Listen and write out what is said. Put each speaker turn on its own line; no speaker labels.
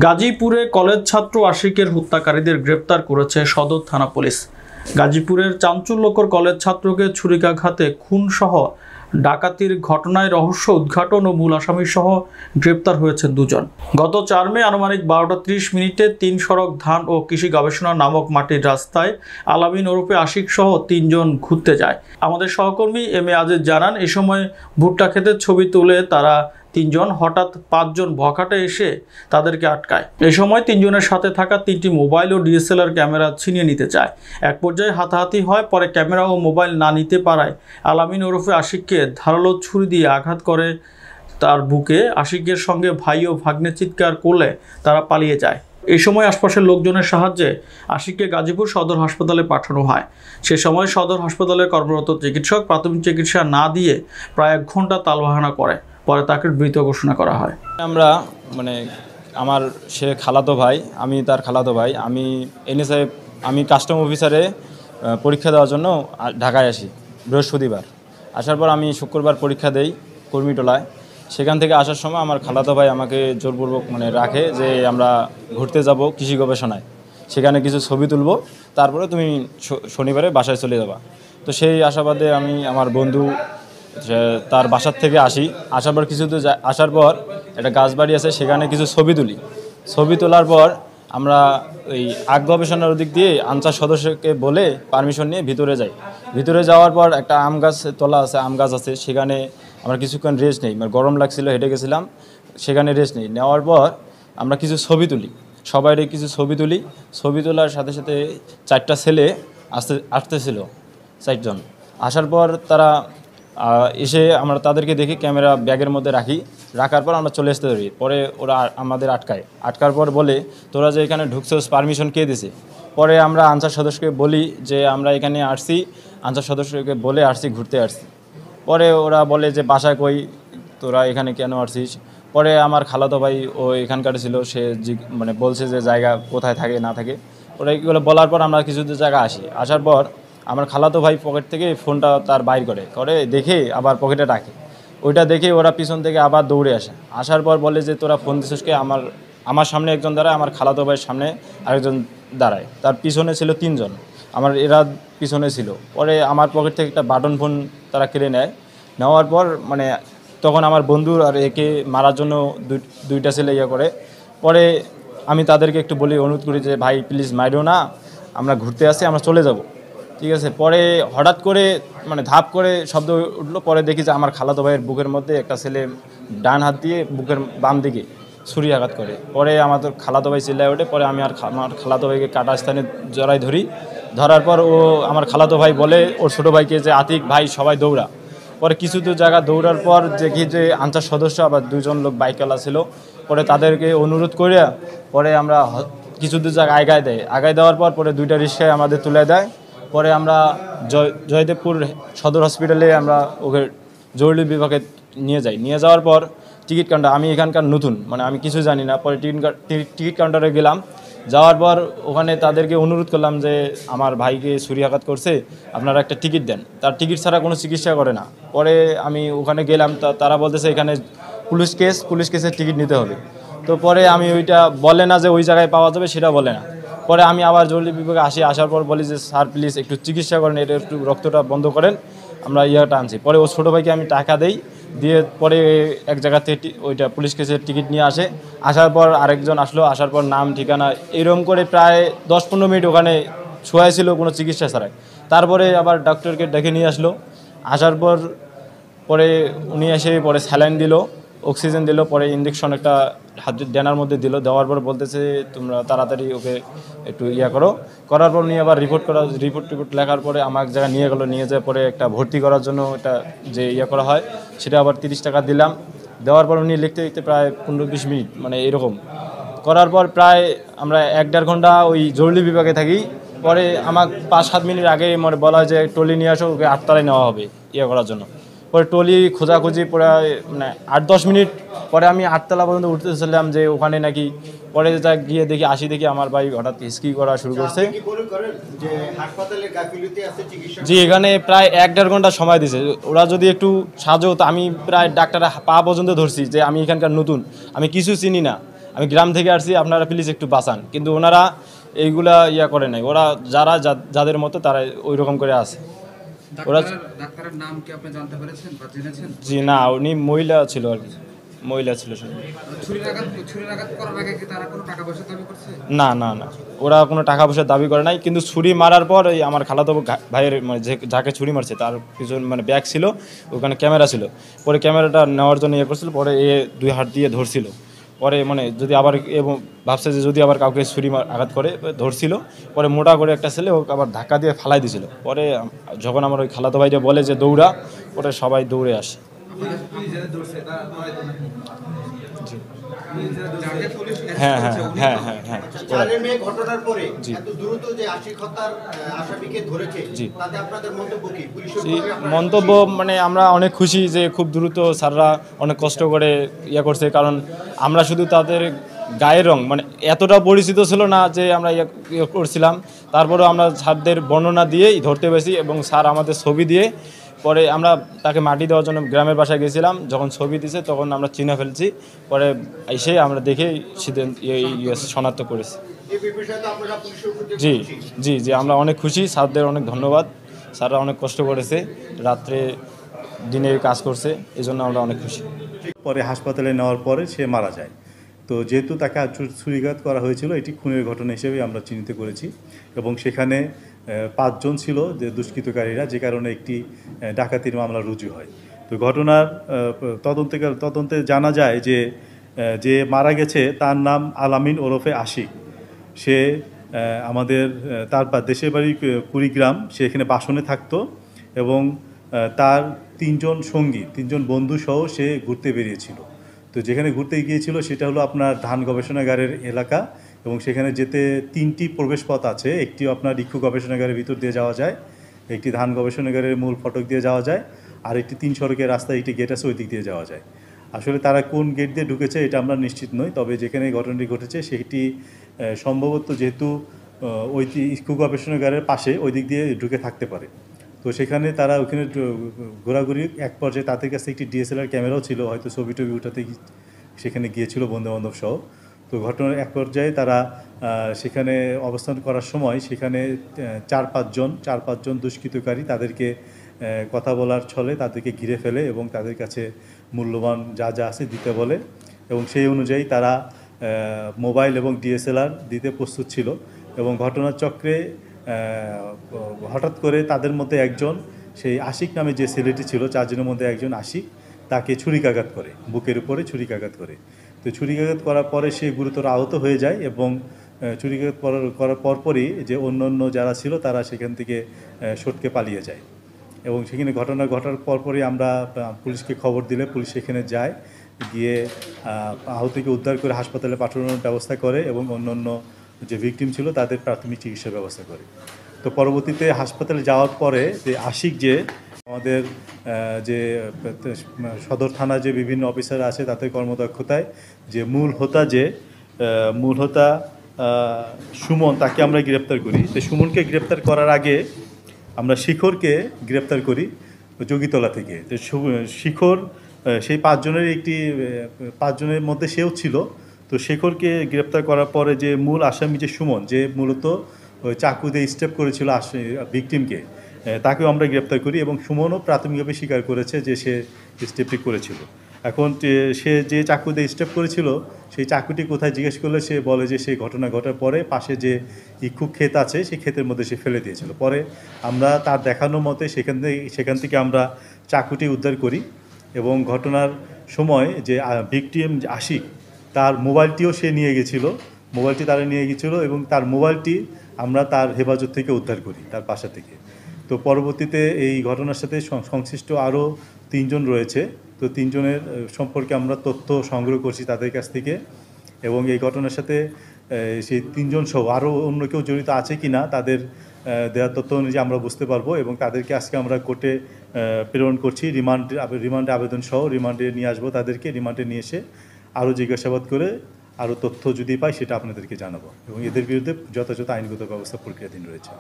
গাজীপুরে কলেজ ছাত্র আশিকের হত্যাকারীদের গ্রেপ্তার করেছে সদর থানা পুলিশ। গাজীপুরের চাঞ্চল্যকর কলেজ ছাত্রকে ছুরিকাঘাতে খুনসহ ডাকাতির ঘটনায় রহস্য উদ্ঘাটন ও মূল আসামি সহ গ্রেপ্তার হয়েছেন দুজন। গত ৪ মে আনুমানিক ১২টা ৩০ মিনিটে ৩ সড়ক ধান ও কৃষি গবেষণা নামক মাটির রাস্তায় আলামিন ওরফে আশিক সহ ৩ জন ঘুরতে যায়। আমাদের সহকর্মী এম এ আজিজ জানান, এ সময় ভুট্টা ক্ষেতের ছবি তুলে তারা ৩ জন হঠাৎ ৫ জন বখাটে এসে তাদেরকে আটকায়। এই সময় ৩ জনের সাথে থাকা ৩টি মোবাইল ও ডিএসএলআর ক্যামেরা ছিনিয়ে নিতে চায়। এক পর্যায়ে হাতাহাতি হয়। পরে ক্যামেরা ও মোবাইল না নিতে পারায় আলামিন ওরফে আশিককে ধারালো ছুরি দিয়ে আঘাত করে তার বুকে। আশিকের সঙ্গে ভাই ও ভাগ্নে চিৎকার করলে তারা পালিয়ে যায়। এই সময় আশপাশের লোকজনের সাহায্যে আশিককে গাজীপুর সদর হাসপাতালে পাঠানো হয়। সে সময় সদর হাসপাতালের কর্মরত চিকিৎসক প্রাথমিক চিকিৎসা না দিয়ে প্রায় ১ ঘন্টা তালবাহানা করে। পরে তাকে মৃত ঘোষণা করা হয়।
আমরা আমার সে খালাতো ভাই, আমি তার খালাতো ভাই। আমি এনএসআই আমি কাস্টম অফিসারে পরীক্ষা দেওয়ার জন্য ঢাকায় আসি বৃহস্পতিবার। আসার পর আমি শুক্রবার পরীক্ষা দেই কর্মীটোলায়। সেখান থেকে আসার সময় আমার খালাতো ভাই আমাকে জোরপূর্বক রাখে যে আমরা ঘুরতে যাব কৃষি গবেষণায়, সেখানে কিছু ছবি তুলব, তারপরে তুমি শনিবারে বাসায় চলে যাবা। তো সেই আশাবাদে আমি আমার বন্ধু তার বাসার থেকে আসার পর কিছু দূর আসার পর একটা গাছ বাড়ি আছে, সেখানে কিছু ছবি তুলি। ছবি তোলার পর আমরা ওই আগ গবেষণার দিক দিয়ে আনসার সদস্যকে বলে পারমিশন নিয়ে ভিতরে যাই। ভিতরে যাওয়ার পর একটা আম গাছ তোলা আছে, আম গাছ আছে, সেখানে আমরা কিছুক্ষণ রেস্ট নেই। গরম লাগছিল, হেঁটে গেছিলাম, সেখানে রেস্ট নেই। নেওয়ার পর আমরা কিছু ছবি তুলি, সবাইরে কিছু ছবি তুলি। ছবি তোলার সাথে সাথে 4টা ছেলে আসতেছিল, 4 জন। আসার পর তারা এসে আমরা তাদেরকে দেখি ক্যামেরা ব্যাগের মধ্যে রাখার পর আমরা চলে আসতে পারি। পরে ওরা আমাদের আটকার পর বলে, তোরা যে এখানে ঢুকছোস পারমিশন কে দিছে? পরে আমরা আনসার সদস্যকে বলি যে আমরা এখানে আসছি, আনসার সদস্যকে বলে আসছি, ঘুরতে আসছি। পরে ওরা বলে যে বাসায় কই, তোরা এখানে কেন আসছিস? পরে আমার খালাতো ভাই ও এখানকার ছিল, সে বলছে যে জায়গা কোথায় থাকে না থাকে। ওরা এগুলো বলার পর আমরা কিছু জায়গা আসার পর আমার খালাতো ভাই পকেট থেকে ফোনটা তার বাইর করে দেখে আবার পকেটে রাখে। ওইটা দেখে ওরা পিছন থেকে আবার দৌড়ে আসার পর বলে যে তোরা ফোন দিছিসকে? আমার সামনে একজন দাঁড়ায়, আমার খালাতো ভাইয়ের সামনে আরেকজন দাঁড়ায়, তার পিছনে ছিল 3 জন, এরা পিছনে ছিল। পরে আমার পকেট থেকে একটা বাটন ফোন তারা কেড়ে নেওয়ার পর তখন আমার বন্ধুর আর একে মারার জন্য 2টা ছেলে করে। পরে আমি তাদেরকে একটু বলি, অনুরোধ করি যে ভাই প্লিজ মাইরো না, আমরা ঘুরতে আসছি, আমরা চলে যাব, ঠিক আছে? পরে হঠাৎ করে ধাপ করে শব্দ উঠলো। পরে দেখি যে আমার খালাতো ভাইয়ের বুকের মধ্যে একটা ছেলে ডান হাত দিয়ে বুকের বাম দিকে ছুরি আঘাত করে। পরে আমাদের খালাতো ভাই চিল্লায় ওঠে। পরে আমি আমার খালাতো ভাইকে কাটা স্থানে জড়াই ধরার পর ও আমার খালাতো ভাই বলে ওর ছোটো ভাইকে যে আতিক ভাই সবাই দৌড়া। পরে কিছু দূর জায়গা দৌড়ার পর দেখি যে আনসার সদস্য আবার 2 জন লোক বাইকওয়ালা ছিল। পরে তাদেরকে অনুরোধ করে পরে আমরা কিছু দূর জায়গা আগায় দেওয়ার পরে 2টা রিক্সায় আমাদের তুলে দেয়। পরে আমরা জয়দেবপুর সদর হসপিটালে আমরা ওকে জরুরি বিভাগে নিয়ে যাওয়ার পর টিকিট কাউন্টার, আমি এখানকার নতুন, আমি কিছু জানি না। পরে টিকিট কাউন্টারে গেলাম। যাওয়ার পর ওখানে তাদেরকে অনুরোধ করলাম যে আমার ভাইকে ছুরিয়াঘাত করছে, আপনারা একটা টিকিট দেন। তার টিকিট ছাড়া কোনো চিকিৎসা করে না। পরে আমি ওখানে গেলাম, তারা বলতেছে এখানে পুলিশ কেসের টিকিট নিতে হবে। তো পরে আমি ওইটা বলে না যে ওই জায়গায় পাওয়া যাবে, সেটা বলে না। পরে আমি আবার জরুরি বিভাগে আসার পর বলি যে স্যার প্লিজ একটু চিকিৎসা করেন, এটা একটু রক্তটা বন্ধ করেন, আমরা আনছি। পরে ও ছোটো ভাইকে আমি টাকা দিয়ে পরে এক জায়গা থেকে ওইটা পুলিশ কেসের টিকিট নিয়ে আসার পর আরেকজন আসলো। আসার পর নাম ঠিকানা এরকম করে প্রায় 10-15 মিনিট ওখানে শোয়া ছিল কোনো চিকিৎসা ছাড়াই। তারপরে আবার ডক্টরকে ডেকে নিয়ে আসার পরে উনি এসে পরে স্যালাইন দিল, অক্সিজেন দিল, পরে ইঞ্জেকশন একটা ডেনার মধ্যে দেওয়ার পর বলতেছে তোমরা তাড়াতাড়ি ওকে একটু করার পর নিয়ে আবার রিপোর্ট লেখার পরে আমার এক জায়গায় নিয়ে যায়। পরে একটা ভর্তি করার জন্য এটা যে করা হয়, সেটা আবার 30 টাকা দিলাম। দেওয়ার পর উনি লিখতে প্রায় 15-20 মিনিট এরকম করার পর প্রায় আমরা 1-1.5 ঘন্টা ওই জরুরি বিভাগে থাকি। পরে আমার 5-7 মিনিট আগে বলা হয় যে ট্রলি নিয়ে আসো, ওকে 8তলায় নেওয়া হবে করার জন্য। পরে ট্রলি খোঁজাখুঁজি প্রায় 8-10 মিনিট পরে আমি 8তলা পর্যন্ত উঠতেছিলাম যে ওখানে নাকি। পরে গিয়ে দেখি আমার ভাই হঠাৎ হিসকি করা শুরু করছে। জি, এখানে প্রায় 1-1.5 ঘন্টা সময় দিয়েছে। ওরা যদি একটু সাহায্য হতো, আমি প্রায় ডাক্তার পা পর্যন্ত ধরছি যে আমি এখানকার নতুন, আমি কিছু চিনি না, আমি গ্রাম থেকে আসছি, আপনারা প্লিজ একটু বাঁচান। কিন্তু ওনারা এইগুলা করে নাই, ওরা যাদের মতো তারা ওই রকম করে আছে। ওরা
ডাক্তারের নাম কি আপনি জানতে পেরেছেন বা জেনেছেন?
জি না, উনি মহিলা ছিল আর কি, মহিলা ছিল শুধু।
ছুরির আঘাত করার আগে কি তারা কোনো টাকা পয়সা দাবি করছে?
না না না, ওরা কোনো টাকা পয়সা দাবি করে নাই। কিন্তু ছুরি মারার পর এই আমার খালাতো ভাইয়ের মানে যাকে ছুরি মারছে তার পিছন মানে ব্যাগ ছিল, ওখানে ক্যামেরা ছিল। পরে ক্যামেরাটা নেওয়ার জন্য করছিল, পরে দুই হাত দিয়ে ধরছিল। পরে মানে যদি আবার এবং ভাবছে যে যদি আবার কাউকে ছুরি আঘাত করে, ধরছিল। পরে মোটা করে একটা ছেলে ওকে আবার ধাক্কা দিয়ে ফালাই দিয়েছিল। পরে যখন আমার ওই খালাতো ভাইটা বলে যে দৌড়া, পরে সবাই দৌড়ে আসে। হ্যাঁ হ্যাঁ হ্যাঁ হ্যাঁ হ্যাঁ,
ঘটনার পরে এত দ্রুত যে আশিক হত্যার আসামিকে ধরেছে, তাতে আপনাদের মন্তব্য কি?
মন্তব্য মানে আমরা অনেক খুশি যে খুব দ্রুত স্যাররা অনেক কষ্ট করে করছে, কারণ আমরা শুধু তাদের গায়ের রং মানে এতটা পরিচিত ছিল না যে আমরা করছিলাম। তারপরেও আমরা স্যারদের বর্ণনা দিয়েই ধরতে পেরেছি, এবং স্যার আমাদের ছবি দিয়ে পরে আমরা তাকে মাটি দেওয়ার জন্য গ্রামের বাসায় গেছিলাম। যখন ছবি দিয়েছে তখন আমরা চিনে ফেলছি, পরে এসে আমরা দেখে শনাক্ত করেছি। জি জি জি, আমরা অনেক খুশি, স্যারদের অনেক ধন্যবাদ। স্যাররা অনেক কষ্ট করেছে, রাত্রে দিনে কাজ করছে, এই জন্য আমরা অনেক খুশি।
পরে হাসপাতালে নেওয়ার পরে সে মারা যায়। তো যেহেতু তাকে ছুরিঘাত করা হয়েছিল, এটি খুনের ঘটনা হিসেবে আমরা চিহ্নিত করেছি, এবং সেখানে 5 জন ছিল যে দুষ্কৃতকারীরা, যে কারণে একটি ডাকাতির মামলা রুজু হয়। তো ঘটনার তদন্তে জানা যায় যে যে মারা গেছে তার নাম আলামিন ওরফে আশিক। সে আমাদের তার দেশের বাড়ি কুড়িগ্রাম, সে এখানে বাসনে থাকতো, এবং তার 3 জন সঙ্গী 3 জন বন্ধু সহ সে ঘুরতে বেরিয়েছিল। তো যেখানে ঘুরতে গিয়েছিল সেটা হলো আপনার ধান গবেষণাগারের এলাকা, এবং সেখানে যেতে 3টি প্রবেশ পথ আছে। একটি আপনার ইক্ষু গবেষণাগারের ভিতর দিয়ে যাওয়া যায়, একটি ধান গবেষণাগারের মূল ফটক দিয়ে যাওয়া যায়, আর একটি 3 সড়কের রাস্তায় একটি গেট আছে, ওই দিক দিয়ে যাওয়া যায়। আসলে তারা কোন গেট দিয়ে ঢুকেছে এটা আমরা নিশ্চিত নই, তবে যেখানে ঘটনাটি ঘটেছে সেটি সম্ভবত যেহেতু ওই ইক্ষু গবেষণাগারের পাশে, ওই দিক দিয়ে ঢুকে থাকতে পারে। তো সেখানে তারা ওখানে ঘোরাঘুরি এক পর্যায়ে তাদের কাছে একটি DSLR ক্যামেরাও ছিল, হয়তো ছবি টবি উঠাতে সেখানে গিয়েছিল বন্ধুবান্ধব সহ। তো ঘটনার এক পর্যায়ে তারা সেখানে অবস্থান করার সময় সেখানে 4-5 জন দুষ্কৃতকারী তাদেরকে কথা বলার ছলে তাদেরকে ঘিরে ফেলে, এবং তাদের কাছে মূল্যবান যা যা আছে দিতে বলে, এবং সেই অনুযায়ী তারা মোবাইল এবং DSLR দিতে প্রস্তুত ছিল। এবং ঘটনার চক্রে হঠাৎ করে তাদের মধ্যে একজন, সেই আশিক নামে যে ছেলেটি ছিল 4 জনের মধ্যে একজন আশিক, তাকে ছুরিকাঘাত করে, বুকের উপরে ছুরিকাঘাত করে। তো ছুরিকাঘাত করার পরে সে গুরুতর আহত হয়ে যায়, এবং ছুরিকাঘাত করার পরপরই যে অন্য যারা ছিল তারা সেখান থেকে সটকে পালিয়ে যায়। এবং সেখানে ঘটনা ঘটার পরপরই আমরা পুলিশকে খবর দিলে পুলিশ সেখানে যায়, গিয়ে আহতকে উদ্ধার করে হাসপাতালে পাঠানোর ব্যবস্থা করে, এবং অন্য যে ভিকটিম ছিল তাদের প্রাথমিক চিকিৎসার ব্যবস্থা করে। তো পরবর্তীতে হাসপাতালে যাওয়ার পরে যে আশিক, যে আমাদের যে সদর থানা যে বিভিন্ন অফিসার আছে তাদের কর্মদক্ষতায় যে মূল হোতা সুমন, তাকে আমরা গ্রেপ্তার করি। তো সুমনকে গ্রেপ্তার করার আগে আমরা শিখরকে গ্রেপ্তার করি যোগীতলা থেকে। তো শিখর সেই 5 জনের মধ্যে সেও ছিল। তো শেখরকে গ্রেপ্তার করার পরে যে মূল আসামি যে সুমন, যে মূলত ওই চাকু দিয়ে স্টেপ করেছিল ভিকটিমকে, তাকেও আমরা গ্রেপ্তার করি, এবং সুমনও প্রাথমিকভাবে স্বীকার করেছে যে সে স্টেপটি করেছিল। এখন সে যে চাকু দিয়ে স্টেপ করেছিল সেই চাকুটি কোথায় জিজ্ঞেস করলে সে বলে যে সেই ঘটনা ঘটার পরে পাশে যে ইক্ষু ক্ষেত আছে সেই ক্ষেতের মধ্যে সে ফেলে দিয়েছিল। পরে আমরা তার দেখানো মতে সেখান থেকে আমরা চাকুটি উদ্ধার করি, এবং ঘটনার সময় যে ভিকটিম আশিক, তার মোবাইলটিও সে নিয়ে গেছিলো, মোবাইলটি তারা নিয়ে গেছিলো, এবং তার মোবাইলটি আমরা তার হেফাজত থেকে উদ্ধার করি, তার পাশা থেকে। তো পরবর্তীতে এই ঘটনার সাথে সংশ্লিষ্ট আরও 3 জন রয়েছে। তো 3 জনের সম্পর্কে আমরা তথ্য সংগ্রহ করছি তাদের কাছ থেকে, এবং এই ঘটনার সাথে সেই 3 জন সহ আরও অন্য কেউ জড়িত আছে কি না তাদের দেওয়ার তথ্য অনুযায়ী আমরা বুঝতে পারবো, এবং তাদেরকে আজকে আমরা কোর্টে প্রেরণ করছি রিমান্ডে আবেদন সহ। রিমান্ডে নিয়ে আসবো তাদেরকে, রিমান্ডে নিয়ে এসে আরও জিজ্ঞাসাবাদ করে আরও তথ্য যদি পাই সেটা আপনাদেরকে জানাবো, এবং এদের বিরুদ্ধে যথাযথ আইনগত ব্যবস্থা প্রক্রিয়াধীন রয়েছে।